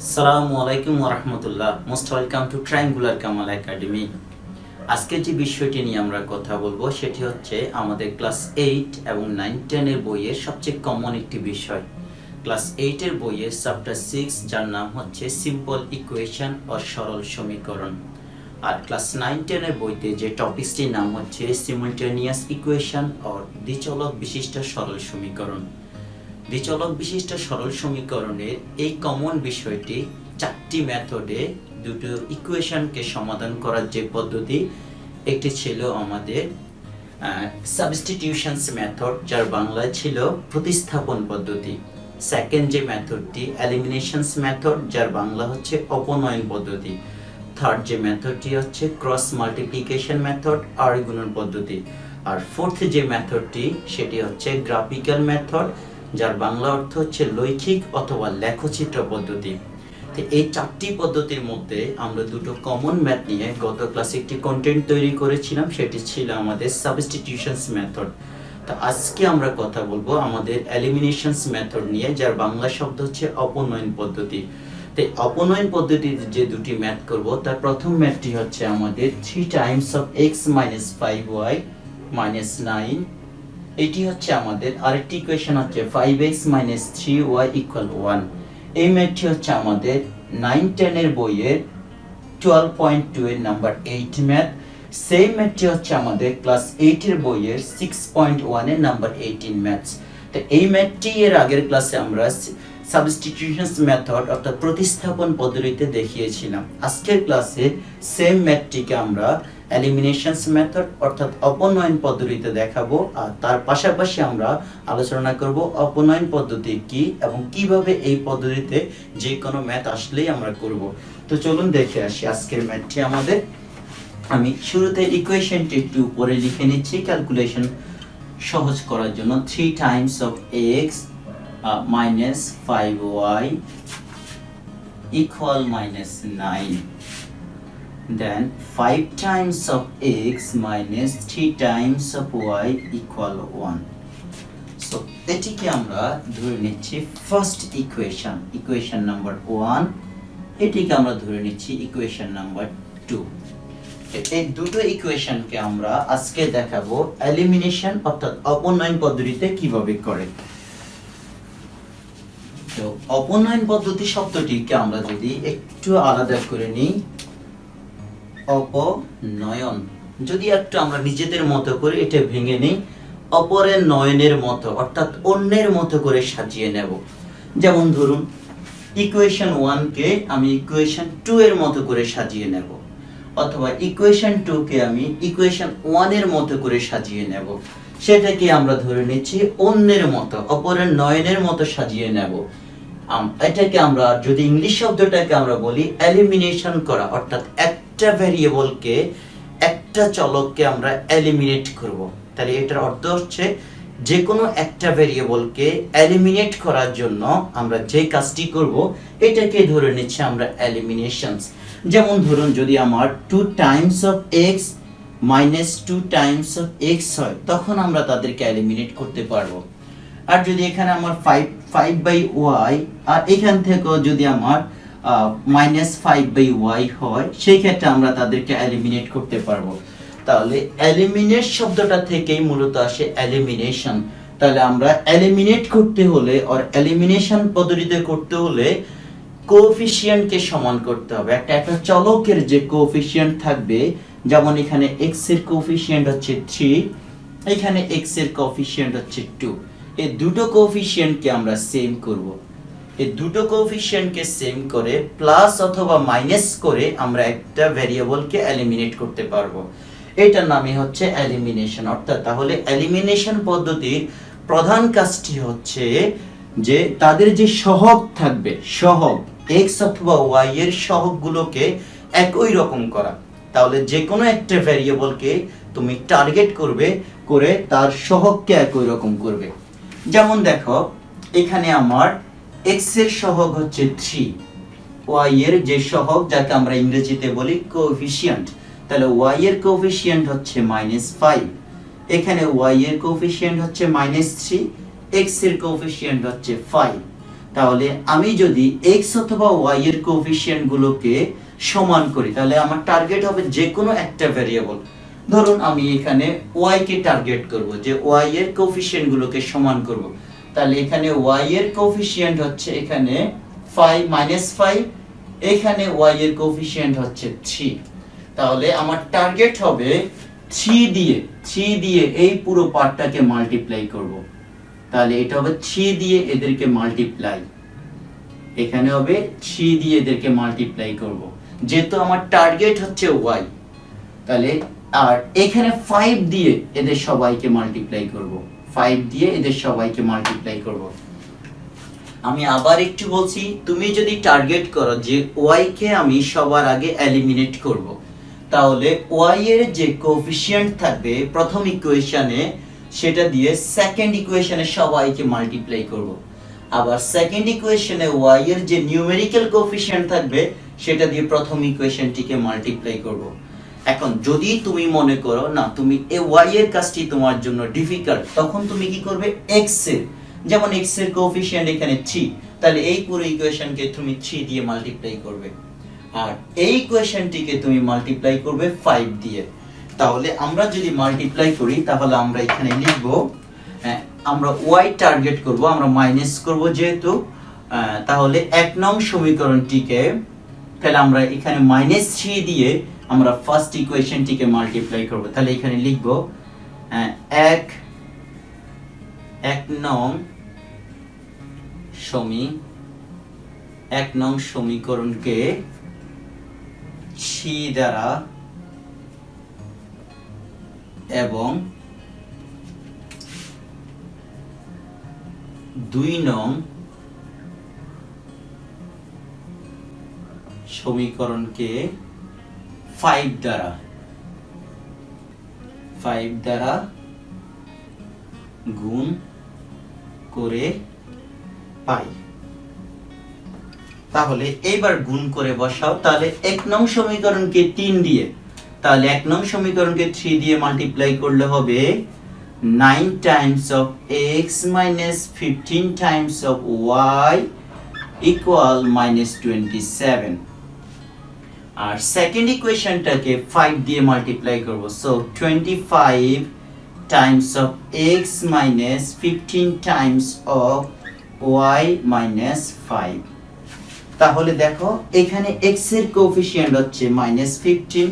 আসসালামু আলাইকুম ওয়া রাহমাতুল্লাহ। Most welcome to triangular Kamal academy. আজকে যে বিষয়টি নিয়ে আমরা কথা বলবো সেটি হচ্ছে আমাদের ক্লাস 8 এবং 9 10 এর বইয়ের সবচেয়ে কমন একটি বিষয়। ক্লাস 8 এর বইয়ের চ্যাপ্টার 6 যার নাম হচ্ছে সিম্পল ইকুয়েশন ও সরল সমীকরণ। আর ক্লাস 9 10 এর বইতে যে টপিকটির নাম হচ্ছে সিমultaneous ইকুয়েশন ও দ্বিচলক বিশিষ্ট সরল সমীকরণ। দ্বিচলক বিশিষ্ট সরল সমীকরণের এই কমন বিষয়টি চারটি মেথডে দুটো ইকুয়েশনকে সমাধান করার যে পদ্ধতি, একটি ছিল আমাদের সাবস্টিটিউশনস মেথড, যার বাংলায় ছিল প্রতিস্থাপন পদ্ধতি। সেকেন্ড যে মেথডটি এলিমিনেশনস মেথড, যার বাংলা হচ্ছে অপনয়ন পদ্ধতি। থার্ড যে মেথডটি হচ্ছে ক্রস মাল্টিপ্লিকেশন মেথড, আর গুণন পদ্ধতি। আর ফোর্থ যে মেথডটি সেটি হচ্ছে গ্রাফিক্যাল মেথড, যার বাংলা অর্থ হচ্ছে লৈখিক অথবা লেখচিত্র পদ্ধতি। তো এই চারটি পদ্ধতির মধ্যে আমরা দুটো কমন ম্যাথ নিয়ে গত ক্লাসে একটি কন্টেন্ট তৈরি করেছিলাম, সেটি ছিল আমাদের সাবস্টিটিউশনস মেথড। তো আজকে আমরা কথা বলবো আমাদের এলিমিনেশনস মেথড নিয়ে, যার বাংলা শব্দ হচ্ছে অপনয়ন পদ্ধতি। তো অপনয়ন পদ্ধতিতে যে দুটি ম্যাথ করব, তার প্রথম ম্যাথটি হচ্ছে আমাদের 3 Times of x minus 5y minus 9। এটি হচ্ছে আমাদের আরেকটি ইকুয়েশন হচ্ছে 5x minus 3y equal 1। এই ম্যাথটি হচ্ছে আমাদের 9 10 এর বইয়ের 12.2 এর নাম্বার 8 ম্যাথ। সেই ম্যাথটি হচ্ছে আমাদের ক্লাস 8 এর বইয়ের 6.1 এর নাম্বার 18 ম্যাথস। তো এই ম্যাথটি এর আগের ক্লাসে আমরা সাবস্টিটিউশনস মেথড অর্থাৎ প্রতিস্থাপন পদ্ধতিতে দেখিয়েছিলাম। আজকের ক্লাসে সেম ম্যাথটিকে আমরা এলিমিনেশনস মেথড অর্থাৎ অপনয়ন পদ্ধতিতে দেখাবো, আর তার পাশাপাশি আমরা আলোচনা করব অপনয়ন পদ্ধতি কি এবং কিভাবে এই পদ্ধতিতে যে কোনো ম্যাথ আসলেই আমরা করব। তো চলুন দেখে আসি আজকের ম্যাথটি আমাদের। আমি শুরুতে ইকুয়েশনটি একটু উপরে লিখে নিচ্ছি ক্যালকুলেশন সহজ করার জন্য। 3 Times of x minus 5y equal minus 9. Then 5 times of x minus 3 times of y equal 1. So এটিকে আমরা ধরে নিচ্ছি ফার্স্ট ইকুয়েশন, ইকুয়েশন নাম্বার 1। এটিকে আমরা ধরে নিচ্ছি ইকুয়েশন নাম্বার 2। এই দুটো ইকুয়েশনকে আমরা আজকে দেখাবো এলিমিনেশন অর্থাৎ অপনয়ন পদ্ধতিতে কিভাবে করে। তো অপনয়ন পদ্ধতি শব্দটিকে আমরা যদি একটু আলাদা করে নিই, অপনয়ন যদি একটু আমরা নিজেদের মতো করে এটা ভেঙে নিই, অপরের নয়নের মতো অর্থাৎ অন্যের মতো করে সাজিয়ে নেব। যেমন ধরুন ইকুয়েশন 1 কে আমি ইকুয়েশন 2 এর মতো করে সাজিয়ে নেব, অথবা ইকুয়েশন 2 কে আমি ইকুয়েশন 1 এর মতো করে সাজিয়ে নেব। সেটাকে আমরা ধরে নিচ্ছি অন্যের মতো, অপরের নয়নের মতো সাজিয়ে নেব। এটাকে আমরা যদি ইংলিশ শব্দটাকে আমরা বলি এলিমিনেশন করা, অর্থাৎ একটা ভেরিয়েবলকে একটা চলককে আমরা এলিমিনেট করব। তাহলে এটার অর্থ হচ্ছে যে কোনো একটা ভেরিয়েবলকে এলিমিনেট করার জন্য আমরা যে কাজটি করব এটাকে ধরে নিচ্ছি আমরা এলিমিনেশনস। যেমন ধরুন যদি আমার 2 Times of x minus 2 times of x হয়, তখন আমরা তাদেরকে এলিমিনেট করতে পারবো। আর যদি এখানে আমার 5/y আর এখান থেকেও যদি আমার -5/y হয়, সেই ক্ষেত্রে আমরা তাদেরকে এলিমিনেট করতে পারবো। তাহলে এলিমিনেট শব্দটা থেকেই মূলত আসে এলিমিনেশন। তাহলে আমরা এলিমিনেট করতে হলে আর এলিমিনেশন পদ্ধতিতে করতে হলে কোএফিসিয়েন্টকে সমান করতে হবে। একটা চলকের যে কোএফিসিয়েন্ট থাকবে, যেমন এখানে x এর কোএফিসিয়েন্ট হচ্ছে 3, এখানে x এর কোএফিসিয়েন্ট হচ্ছে 2। এই দুটো কোএফিসিয়েন্টকে আমরা সেম করব। এই দুটো কোএফিসিয়েন্টকে সেম করে প্লাস অথবা মাইনাস করে আমরা একটা ভেরিয়েবলকে এলিমিনেট করতে পারবো। এটার নামই হচ্ছে এলিমিনেশন। অর্থাৎ তাহলে এলিমিনেশন পদ্ধতির প্রধান কাজটি হচ্ছে যে তাদের যে সহগ থাকবে, সহগ x অথবা y এর সহগগুলোকে একই রকম করা। তাহলে যে কোনো একটা ভেরিয়েবলকে তুমি টার্গেট করবে করে তার সহগকে একই রকম করবে। যেমন দেখো এখানে আমার x এর সহগ হচ্ছে 3, y এর যে সহগ যাকে আমরা ইংরেজিতে বলি কোএফিসিয়েন্ট, তাহলে y এর কোএফিসিয়েন্ট হচ্ছে -5, এখানে y এর কোএফিসিয়েন্ট হচ্ছে -3, x এর কোএফিসিয়েন্ট হচ্ছে 5। তাহলে আমি যদি x অথবা y এর কোএফিসিয়েন্ট গুলোকে সমান করি তাহলে আমার টার্গেট হবে যে কোনো একটা ভেরিয়েবল। ধরুন আমি এখানে y কে টার্গেট করব, যে y এর কোএফিসিয়েন্ট গুলোকে সমান করব। তাহলে এখানে y এর কোএফিসিয়েন্ট হচ্ছে এখানে 5 -5, এখানে y এর কোএফিসিয়েন্ট হচ্ছে 3। তাহলে আমার টার্গেট হবে 3 দিয়ে এই পুরো পার্টটাকে মাল্টিপ্লাই করব। তাহলে এটা হবে 3 দিয়ে এদেরকে মাল্টিপ্লাই, এখানে হবে 3 দিয়ে এদেরকে মাল্টিপ্লাই করব, যেহেতু আমার টার্গেট হচ্ছে y। তাহলে আর এখানে 5 দিয়ে এদের সবাইকে মাল্টিপ্লাই করব, 5 দিয়ে এদের সবাইকে মাল্টিপ্লাই করব। আমি আবার একটু বলছি, তুমি যদি টার্গেট করো যে y কে আমি সবার আগে এলিমিনেট করব, তাহলে y এর যে কোএফিসিয়েন্ট থাকবে প্রথম ইকুয়েশনে সেটা দিয়ে সেকেন্ড ইকুয়েশনে সবাইকে মাল্টিপ্লাই করব। আবার সেকেন্ড ইকুয়েশনে y এর যে নিউমেরিক্যাল কোএফিসিয়েন্ট থাকবে সেটা দিয়ে প্রথম ইকুয়েশনটিকে মাল্টিপ্লাই করব। এখন যদি তুমি মনে করো না তুমি এই y এর কাজটি তোমার জন্য ডিফিকাল্ট, তখন তুমি কি করবে x এর, যেমন x এর কোএফিসিয়েন্ট এখানে 3, তাহলে এই পুরো ইকুয়েশনকে তুমি 3 দিয়ে মাল্টিপ্লাই করবে, আর এই ইকুয়েশনটিকে তুমি মাল্টিপ্লাই করবে 5 দিয়ে। তাহলে আমরা যদি মাল্টিপ্লাই করি তাহলে আমরা এখানে লিখব, আমরা y টার্গেট করব, আমরা মাইনাস করব যেহেতু, তাহলে 1 নং সমীকরণটিকে, তাহলে আমরা এখানে -3 দিয়ে আমরা ফার্স্ট ইকুয়েশনটিকে মাল্টিপ্লাই করব। তাহলে এখানে লিখব 1 নং সমীকরণকে 3 দ্বারা এবং 2 নং সমীকরণকে 5 দ্বারা গুণ করে পাই। তাহলে এইবার গুণ করে বসাও, তাহলে 1 নং সমীকরণকে 3 দিয়ে, তাহলে 1 নং সমীকরণকে 3 দিয়ে মাল্টিপ্লাই করলে হবে 9 times of x minus 15 times of y equal -27। আর সেকেন্ড ইকুয়েশনটাকে 5 দিয়ে মাল্টিপ্লাই করব, so 25 times of x minus 15 times of y minus 5। তাহলে দেখো এখানে x এর কোএফিসিয়েন্ট হচ্ছে -15,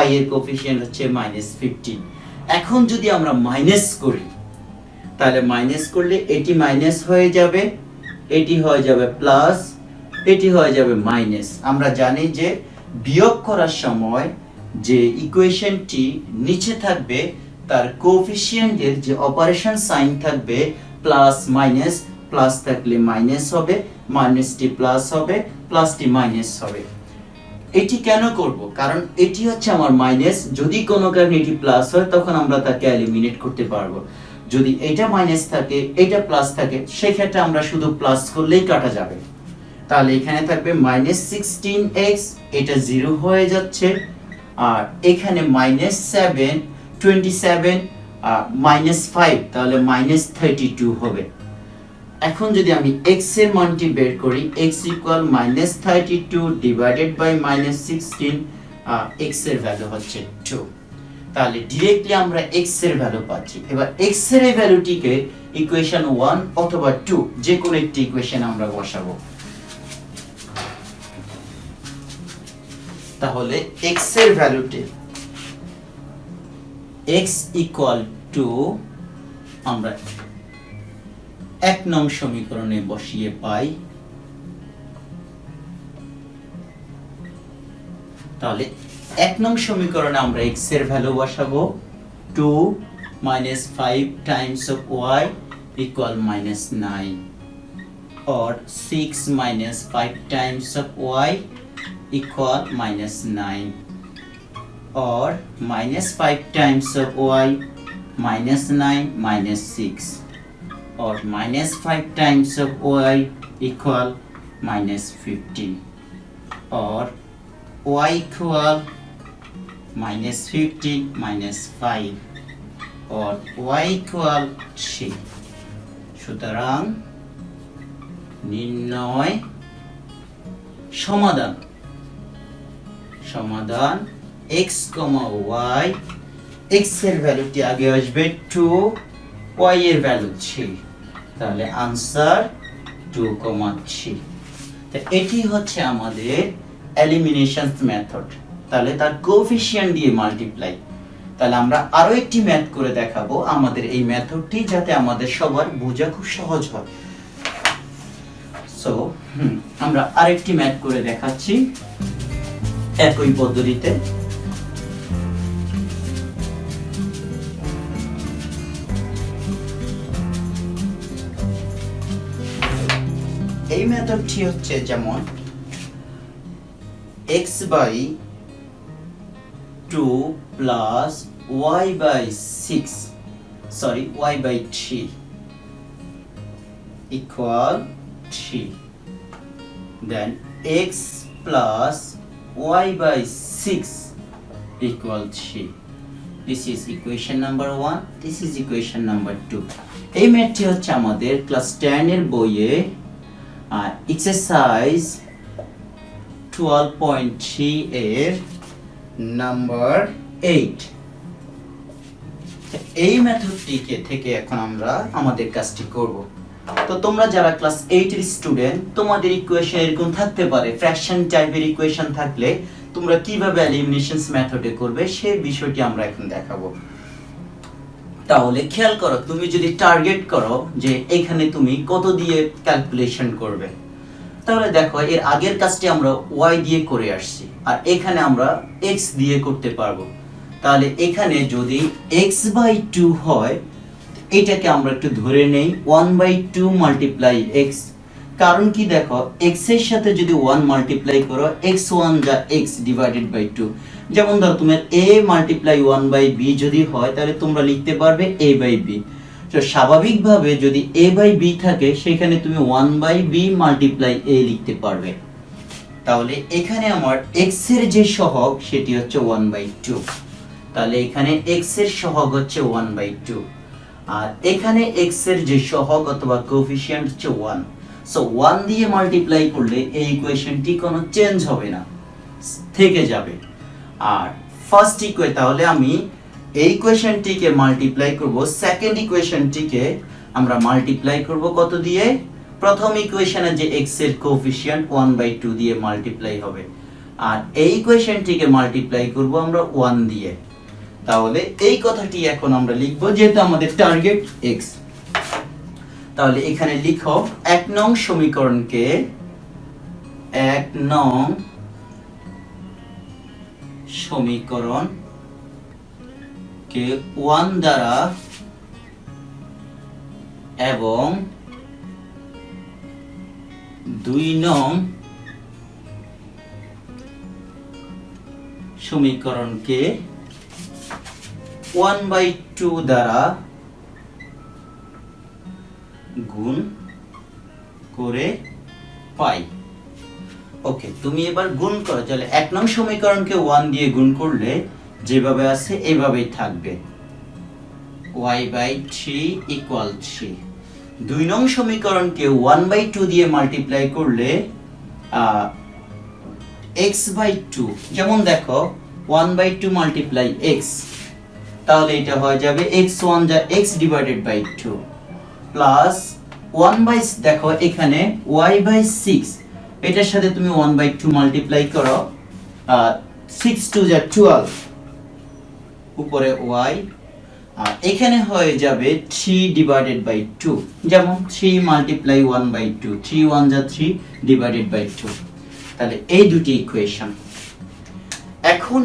y এর কোএফিসিয়েন্ট হচ্ছে -15। এখন যদি আমরা মাইনাস করি তাহলে মাইনাস করলে এটি মাইনাস হয়ে যাবে, এটি হয়ে যাবে প্লাস, এটি হয়ে যাবে মাইনাস। আমরা জানি যে বিয়োগ করার সময় যে ইকুয়েশনটি নিচে থাকবে তার কোএফিসিয়েন্টের যে অপারেশন সাইন থাকবে প্লাস মাইনাস, প্লাস থাকলে মাইনাস হবে, মাইনাসটি প্লাস হবে, প্লাসটি মাইনাস হবে। এটি কেন করব? কারণ এটি হচ্ছে আমার মাইনাস, যদি কোনো কারণে এটি প্লাস হয় তখন আমরা তাকে এলিমিনেট করতে পারবো। যদি এটা মাইনাস থাকে, এটা প্লাস থাকে, সেই ক্ষেত্রে আমরা শুধু প্লাস করলেই কাটা যাবে। তাহলে এখানে থাকবে -16x, এটা 0 হয়ে যাচ্ছে, আর এখানে -7 27 -5, তাহলে -32 হবে। এখন যদি আমি x এর মানটি বের করি, x equal -32 divided by -16, x এর ভ্যালু হচ্ছে 2। তাহলে डायरेक्टली আমরা x এর ভ্যালু পাচ্ছি। এবার x এর এই ভ্যালুটিকে ইকুয়েশন 1 অথবা 2 যে কোনো একটি ইকুয়েশন আমরা বসাবো। তাহলে x এর ভ্যালুটি x ইকুয়াল টু আমরা 1 নং সমীকরণে বসিয়ে পাই। তাহলে 1 নং সমীকরণে আমরা x এর ভ্যালু বসাবো 2 - 5 Times of y equal -9, or 6 - 5 Times of y equal -9, or -5 Times of y -9 -6, or -5 times of y equal -15, or y equal -15 -5, or y equal 3। সুতরাং নির্ণয় সমাধান সমাধান x, y, x এর ভ্যালুটি আগে আসবে 2, y এর ভ্যালু 3, তাহলে আনসার 2, 3। তো এটি হচ্ছে আমাদের এলিমিনেশন মেথড, তাহলে তার কোএফিসিয়েন্ট দিয়ে মাল্টিপ্লাই। তাহলে আমরা আরো একটি ম্যাথ করে দেখাবো আমাদের এই মেথডটি, যাতে আমাদের সবার বোঝা খুব সহজ হয়। সো আমরা আরেকটি ম্যাথ করে দেখাচ্ছি একই পদ্ধতিতে। এই মেথডটি হচ্ছে যেমন x by 2 plus y by 6 sorry y by 3 equal 3, then x plus y by 6 equal 3. This is equation number 1, this is equation number 2. এই ম্যাথটি হচ্ছে আমাদের ক্লাস 10 এর বইয়ে এক্সারসাইজ 12.3 এর নাম্বার 8। এই মেথডটিকে থেকে এখন আমরা আমাদের কাজটি করব। তো তোমরা যারা ক্লাস 8 এর স্টুডেন্ট, তোমাদের ইকুয়েশন এরকম থাকতে পারে, ফ্র্যাকশন টাইপের ইকুয়েশন থাকলে তোমরা কিভাবে এলিমিনেশনস মেথডে করবে সেই বিষয়টি আমরা এখন দেখাবো। তাহলে খেয়াল করো, তুমি যদি টার্গেট করো যে এখানে তুমি কত দিয়ে ক্যালকুলেশন করবে, তাহলে দেখো এর আগের কাজটি আমরা y দিয়ে করে আসছি, আর এখানে আমরা x দিয়ে করতে পারবো। তাহলে এখানে যদি x বাই 2 হয়, এটাকে আমরা একটু ধরে নেই 1/2 মাল্টিপ্লাই x। কারণ কি দেখো, x এর সাথে যদি 1 মাল্টিপ্লাই করো, x1 যা x ডিভাইডেড বাই 2। যেমন ধরো তোমার a মাল্টিপ্লাই 1/b যদি হয়, তাহলে তোমরা লিখতে পারবে a/b। তো স্বাভাবিকভাবে যদি a/b থাকে, সেখানে তুমি 1/b মাল্টিপ্লাই a লিখতে পারবে। তাহলে এখানে আমার x এর যে সহগ সেটি হচ্ছে 1/2। তাহলে এখানে x এর সহগ হচ্ছে 1/2, আর এখানে x এর যে সহগ অথবা কোএফিসিয়েন্ট হচ্ছে 1। সো 1 দিয়ে মাল্টিপ্লাই করলে এই ইকুয়েশনটি কোনো চেঞ্জ হবে না, থেকে যাবে। আর ফার্স্ট ইকুয়েশন, তাহলে আমি এই ইকুয়েশনটিকে মাল্টিপ্লাই করব, সেকেন্ড ইকুয়েশনটিকে আমরা মাল্টিপ্লাই করব কত দিয়ে? প্রথম ইকুয়েশনে যে x এর কোএফিসিয়েন্ট 1/2 দিয়ে মাল্টিপ্লাই হবে, আর এই ইকুয়েশনটিকে মাল্টিপ্লাই করব আমরা 1 দিয়ে। তাহলে এই কথাটি এখন আমরা লিখব, যেহেতু আমাদের টার্গেট x। তাহলে এখানে লিখো 1 নং সমীকরণকে 1 নং সমীকরণকে 1 দ্বারা এবং 2 নং সমীকরণকে 1/2 দ্বারা গুণ করে পাই। ওকে, তুমি এবার গুণ করো। তাহলে 1 নং সমীকরণকে 1 দিয়ে গুণ করলে যেভাবে আছে এভাবেই থাকবে, y/3 = 3। 2 নং সমীকরণকে 1/2 দিয়ে মাল্টিপ্লাই করলে x/2, যেমন দেখো 1/2 মাল্টিপ্লাই x, তাহলে এটা হয়ে যাবে x1 যা x ডিভাইডেড বাই 2 প্লাস 1/, দেখো এখানে y/6, এটার সাথে তুমি 1/2 মাল্টিপ্লাই করো, 6 2 যা 12, উপরে y, আর এখানে হয়ে যাবে 3 ডিভাইডেড বাই 2, যেমন 3 মাল্টিপ্লাই 1/2, 3 1 যা 3 ডিভাইডেড বাই 2। তাহলে এই দুটি ইকুয়েশন। এখন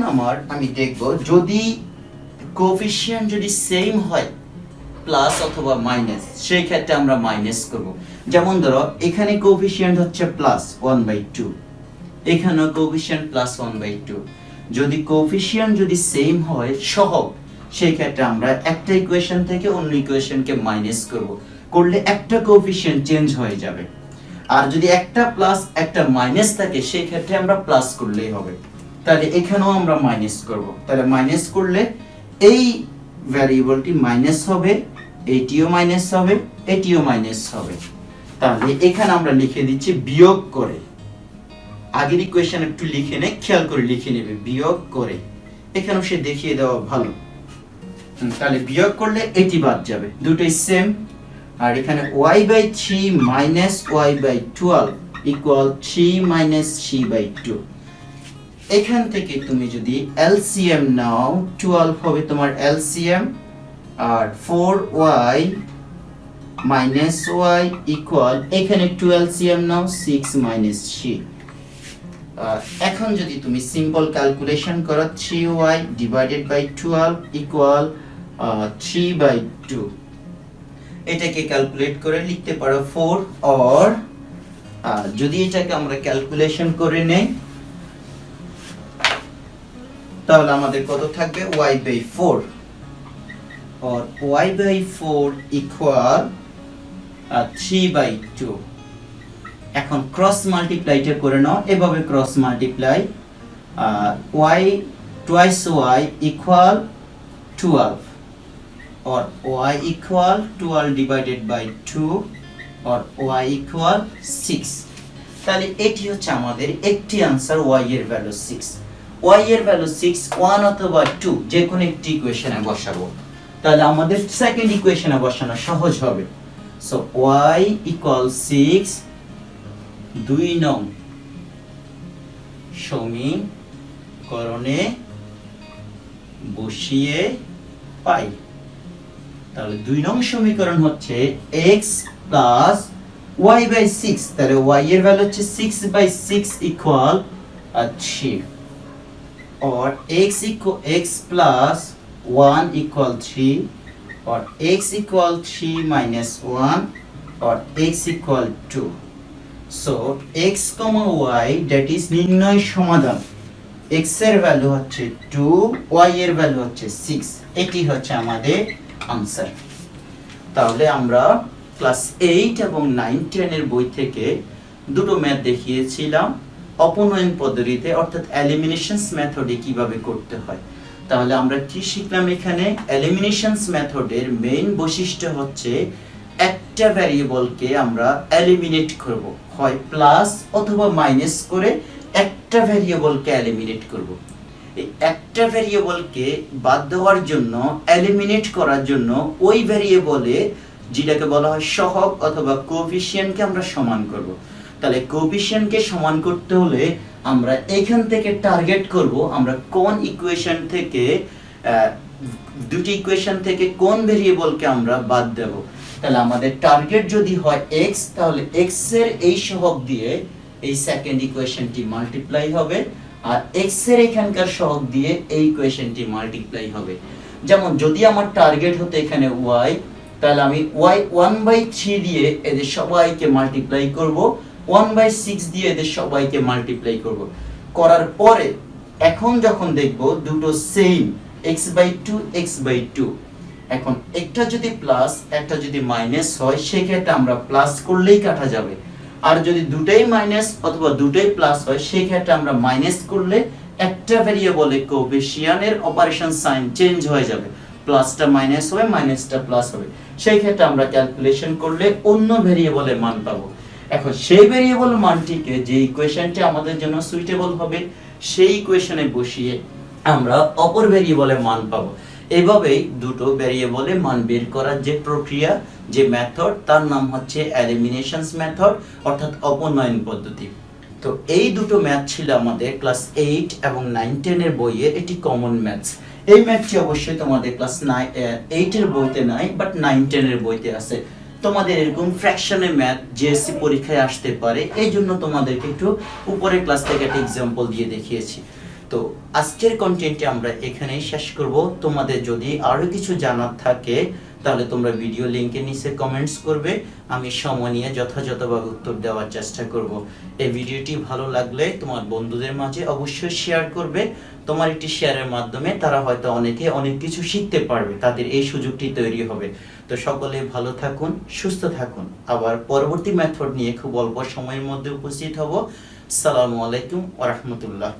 আমি দেখব যদি কোএফিসিয়েন্ট যদি সেম হয়, প্লাস অথবা মাইনাস, সেই ক্ষেত্রে আমরা মাইনাস করব। যেমন ধরো এখানে কোএফিসিয়েন্ট হচ্ছে প্লাস 1/2, এখানেও কোএফিসিয়েন্ট প্লাস 1/2। যদি কোএফিসিয়েন্ট যদি সেম হয়, সহগ, সেই ক্ষেত্রে আমরা একটা ইকুয়েশন থেকে অন্য ইকুয়েশনকে মাইনাস করব, করলে একটা কোএফিসিয়েন্ট চেঞ্জ হয়ে যাবে। আর যদি একটা প্লাস একটা মাইনাস থাকে, সেই ক্ষেত্রে আমরা প্লাস করলেই হবে। তাহলে এখানেও আমরা মাইনাস করব। তাহলে মাইনাস করলে এই ভ্যারিয়েবলটি মাইনাস হবে, এটিও মাইনাস হবে, এটিও মাইনাস হবে। তাহলে এখানে আমরা লিখে দিচ্ছি বিয়োগ করে, আগের ইকুয়েশন একটু লিখে নে, খেয়াল করে লিখে নেবে, বিয়োগ করে। এখানেও সে দেখিয়ে দেওয়া ভালো। তাহলে বিয়োগ করলে এটি বাদ যাবে, দুটোই সেম। আর এখানে y/3 minus y/12 equal 3 minus 3/2। এখান থেকে তুমি যদি এলসিএম নাও 12 হবে তোমার এলসিএম, আর 4y মাইনাস y ইকুয়াল এখানে একটু এলসিএম নাও 6 মাইনাস 3। এখন যদি তুমি সিম্পল ক্যালকুলেশন করো 3y ডিভাইডেড বাই 12 ইকুয়াল 3/2। এটাকে ক্যালকুলেট করে লিখতে পারো 4, অর যদি এটাকে আমরা ক্যালকুলেশন করে নেই তাহলে আমাদের কত থাকবে y/4, or y/4 ইকুয়াল 3/2। এখন ক্রস মাল্টিপ্লাইটা করে নাও, এভাবে cross multiply, y twice y equal 12, or y equal 12 divided by 2, or y equal 6। তাহলে এটি হচ্ছে আমাদের একটি आंसर, y এর ভ্যালু 6। y এর ভ্যালু 6, 1 অথবা 2 যে কোনো একটি ইকুয়েশনে বসাবো, তাহলে আমাদের সেকেন্ড ইকুয়েশনে বসানো সহজ হবে। সো y equal 6 2 নং সমীকরণে বসিয়ে পাই। তাহলে 2 নং সমীকরণ হচ্ছে x প্লাস y/6, তাহলে y এর ভ্যালু হচ্ছে 6/6 equal 3, or x plus 1 equal 3, or x equal 3 minus 1, or x equal 2. So x comma y, that is নির্ণয় সমাধান। x এর ভ্যালু হচ্ছে 2, y এর ভ্যালু হচ্ছে 6। এটি হচ্ছে আমাদের आंसर। তাহলে আমরা ক্লাস 8 এবং 9 10 এর বই থেকে দুটো ম্যাথ দেখিয়েছিলাম অপনয়ন পদ্ধতিতে, অর্থাৎ এলিমিনেশনস মেথডে কিভাবে করতে হয়। তাহলে আমরা কি শিখলাম এখানে? এলিমিনেশনস মেথডের মেইন বৈশিষ্ট্য হচ্ছে একটা ভ্যারিয়েবলকে আমরা এলিমিনেট করব, হয় প্লাস অথবা মাইনাস করে একটা ভ্যারিয়েবলকে এলিমিনেট করব। এই একটা ভ্যারিয়েবলকে বাদ দেওয়ার জন্য, এলিমিনেট করার জন্য ওই ভ্যারিয়েবলে যেটাকে বলা হয় সহগ অথবা কোএফিসিয়েন্টকে আমরা সমান করব। তাহলে কোএফিসিয়েন্টকে সমান করতে হলে আমরা এখান থেকে টার্গেট করব আমরা কোন ইকুয়েশন থেকে, দুটি ইকুয়েশন থেকে কোন ভ্যারিয়েবলকে আমরা বাদ দেব। তাহলে আমাদের টার্গেট যদি হয় x, তাহলে x এর এই সহগ দিয়ে এই সেকেন্ড ইকুয়েশনটি মাল্টিপ্লাই হবে, আর x এর এখানকার সহগ দিয়ে এই ইকুয়েশনটি মাল্টিপ্লাই হবে। যেমন যদি আমার টার্গেট হতো এখানে y, তাহলে আমি y 1/3 দিয়ে এদের সবাইকে মাল্টিপ্লাই করব, 1/6 দিয়ে এদের সবাইকে মাল্টিপ্লাই করব। করার পরে এখন যখন দেখব দুটো সেম, x/2 x/2, এখন একটা যদি প্লাস একটা যদি মাইনাস হয় সেক্ষেত্রে আমরা প্লাস করলেই কাটা যাবে, আর যদি দুটোই মাইনাস অথবা দুটোই প্লাস হয় সেক্ষেত্রে আমরা মাইনাস করলে একটা ভ্যারিয়েবলে কোএফিসিয়েন্টের অপারেশন সাইন চেঞ্জ হয়ে যাবে, প্লাসটা মাইনাস হবে মাইনাসটা প্লাস হবে, সেই ক্ষেত্রে আমরা ক্যালকুলেশন করলে অন্য ভ্যারিয়েবলের মান পাবো। এখন সেই ভ্যারিয়েবল মানটিকে যে ইকুয়েশনটি আমাদের জন্য সুইটেবল হবে সেই ইকুয়েশনে বসিয়ে আমরা অপর ভ্যারিয়েবলের মান পাবো। এইভাবেই দুটো ভ্যারিয়েবলের মান বের করার যে প্রক্রিয়া, যে মেথড, তার নাম হচ্ছে এলিমিনেশনস মেথড, অর্থাৎ অপনয়ন পদ্ধতি। তো এই দুটো ম্যাথ ছিল আমাদের ক্লাস 8 এবং 9 10 এর বইয়ের, এটি কমন ম্যাথস। এই ম্যাথটি অবশ্যই তোমাদের ক্লাস 8 এর বইতে নাই, বাট 9 10 এর বইতে আছে। তোমাদের এরকম ফ্র্যাকশনের ম্যাথ জিএসসি পরীক্ষায় আসতে পারে, এই জন্য তোমাদেরকে একটু উপরের ক্লাস থেকে একটা এক্সাম্পল দিয়ে দেখিয়েছি। তো আজকের কন্টেন্টটি আমরা এখানেই শেষ করব। তোমাদের যদি আরো কিছু জানার থাকে তাহলে তোমরা ভিডিও লিংকের নিচে কমেন্টস করবে, আমি সময় নিয়ে যথাযথভাবে উত্তর দেওয়ার চেষ্টা করব। এই ভিডিওটি ভালো লাগলে তোমার বন্ধুদের মাঝে অবশ্যই শেয়ার করবে। তোমার একটি শেয়ারের মাধ্যমে তারা হয়তো অনেক কিছু শিখতে পারবে, তাদের এই সুযোগটি তৈরি হবে। তো সকলে ভালো থাকুন, সুস্থ থাকুন। আবার পরবর্তী মেথড নিয়ে খুব অল্প সময়ের মধ্যে উপস্থিত হব। আসসালামু আলাইকুম ওয়া রাহমাতুল্লাহ।